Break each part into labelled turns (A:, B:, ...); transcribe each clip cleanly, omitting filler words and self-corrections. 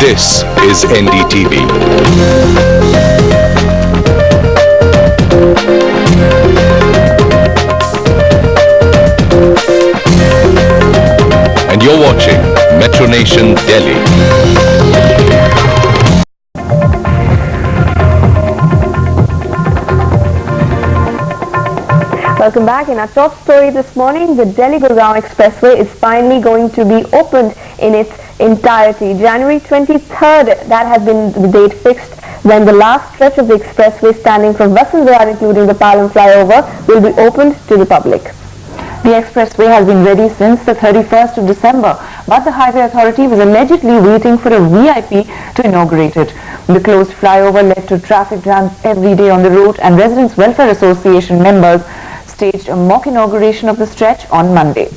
A: This is NDTV. And you're watching Metro Nation Delhi.
B: Welcome back. In our top story this morning, the Delhi-Gurgaon Expressway is finally going to be opened in its entirety. January 23rd, that has been the date fixed when the last stretch of the expressway standing from Vasant Vihar, including the Palam flyover, will be opened to the public.
C: The expressway has been ready since the 31st of December, but the Highway Authority was allegedly waiting for a VIP to inaugurate it. The closed flyover led to traffic jams every day on the route, and Residents Welfare Association members staged a mock inauguration of the stretch on Monday.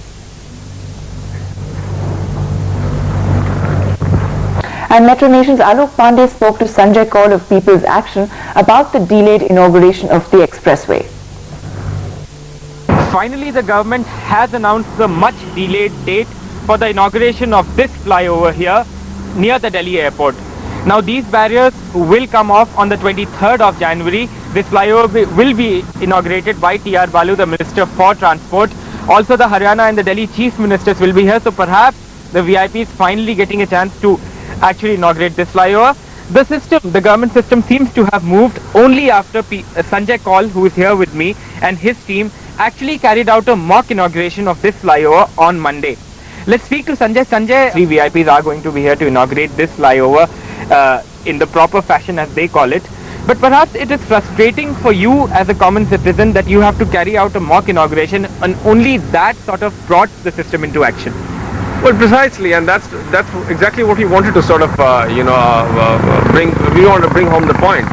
C: And Metro Nation's Alok Pandey spoke to Sanjay Kaul of People's Action about the delayed inauguration of the expressway.
D: Finally, the government has announced the much delayed date for the inauguration of this flyover here near the Delhi airport. Now these barriers will come off on the 23rd of January. This flyover will be inaugurated by T.R. Balu, the Minister for Transport. Also the Haryana and the Delhi Chief Ministers will be here, so perhaps the VIPs finally getting a chance to actually inaugurate this flyover. The government system seems to have moved only after Sanjay Kaul, who is here with me, and his team actually carried out a mock inauguration of this flyover on Monday. Let's speak to Sanjay. Sanjay, three VIPs are going to be here to inaugurate this flyover in the proper fashion, as they call it. But perhaps it is frustrating for you as a common citizen that you have to carry out a mock inauguration, and only that sort of brought the system into action.
E: Well, precisely, and that's exactly what we wanted to sort of bring. We want to bring home the point.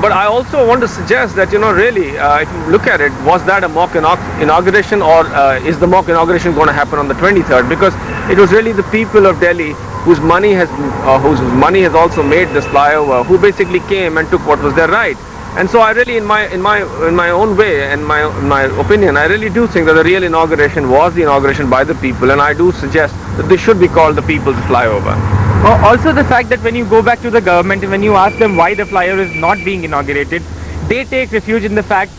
E: But I also want to suggest that, really, if you look at it, was that a mock inauguration, or is the mock inauguration going to happen on the 23rd? Because it was really the people of Delhi whose money has also made this flyover, who basically came and took what was their right. And so I really, in my own way, and my opinion, I really do think that the real inauguration was the inauguration by the people, and I do suggest that this should be called the People's Flyover.
D: Also the fact that when you go back to the government and when you ask them why the flyover is not being inaugurated, they take refuge in the fact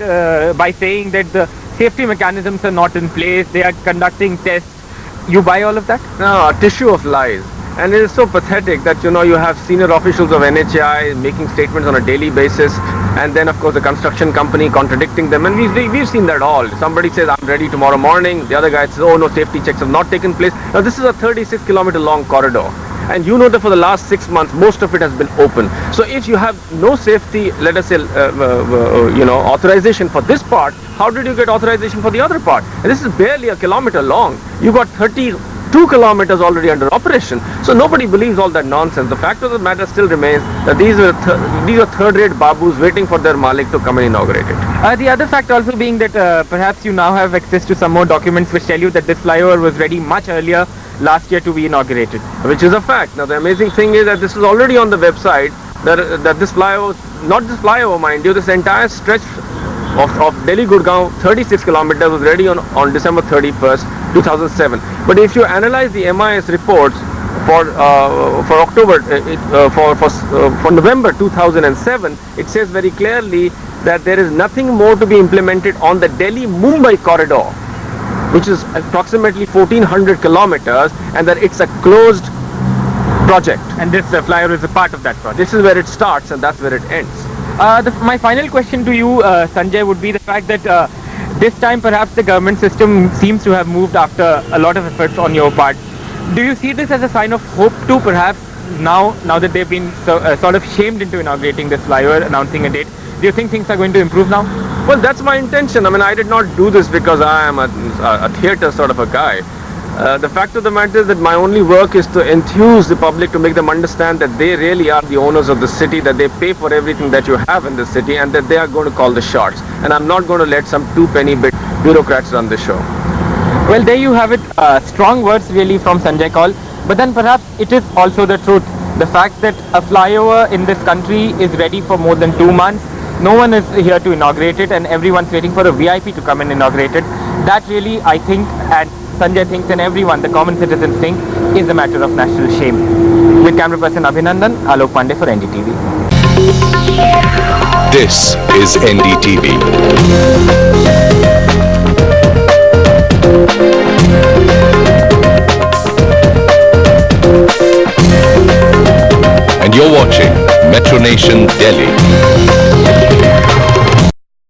D: by saying that the safety mechanisms are not in place, they are conducting tests. You buy all of that?
E: No, a tissue of lies. And it is so pathetic that, you have senior officials of NHAI making statements on a daily basis, and then of course the construction company contradicting them, and we've seen that all. Somebody says, I'm ready tomorrow morning, the other guy says, oh no, safety checks have not taken place. Now this is a 36-kilometer long corridor, and you know that for the last 6 months most of it has been open. So if you have no safety, let us say, authorization for this part, how did you get authorization for the other part? And this is barely a kilometer long. You got 32 kilometers already under operation. So nobody believes all that nonsense. The fact of the matter still remains that these are third-rate babus waiting for their Malik to come and inaugurate it.
D: The other fact also being that perhaps you now have access to some more documents which tell you that this flyover was ready much earlier last year to be inaugurated.
E: Which is a fact. Now the amazing thing is that this is already on the website, that this flyover, not this flyover mind you, this entire stretch of Delhi-Gurgaon 36 kilometers was ready on December 31st, 2007. But if you analyze the MIS reports for October, for November 2007, it says very clearly that there is nothing more to be implemented on the Delhi-Mumbai corridor, which is approximately 1400 kilometers, and that it's a closed project.
D: And this flyover is a part of that project.
E: This is where it starts and that's where it ends.
D: My final question to you, Sanjay, would be the fact that this time perhaps the government system seems to have moved after a lot of efforts on your part. Do you see this as a sign of hope too, perhaps now that they've been sort of shamed into inaugurating this flyover, announcing a date? Do you think things are going to improve now?
E: Well, that's my intention. I mean, I did not do this because I am a theatre sort of a guy. The fact of the matter is that my only work is to enthuse the public, to make them understand that they really are the owners of the city, that they pay for everything that you have in the city, and that they are going to call the shots. And I'm not going to let some two-penny bit bureaucrats run the show.
D: Well, there you have it. Strong words really from Sanjay Kaul. But then perhaps it is also the truth. The fact that a flyover in this country is ready for more than 2 months. No one is here to inaugurate it, and everyone's waiting for a VIP to come and inaugurate it. That really, I think, and Sanjay thinks and everyone, the common citizens think, is a matter of national shame. With camera person Abhinandan, Alok Pandey for NDTV.
A: This is NDTV. And you're watching Metro Nation Delhi.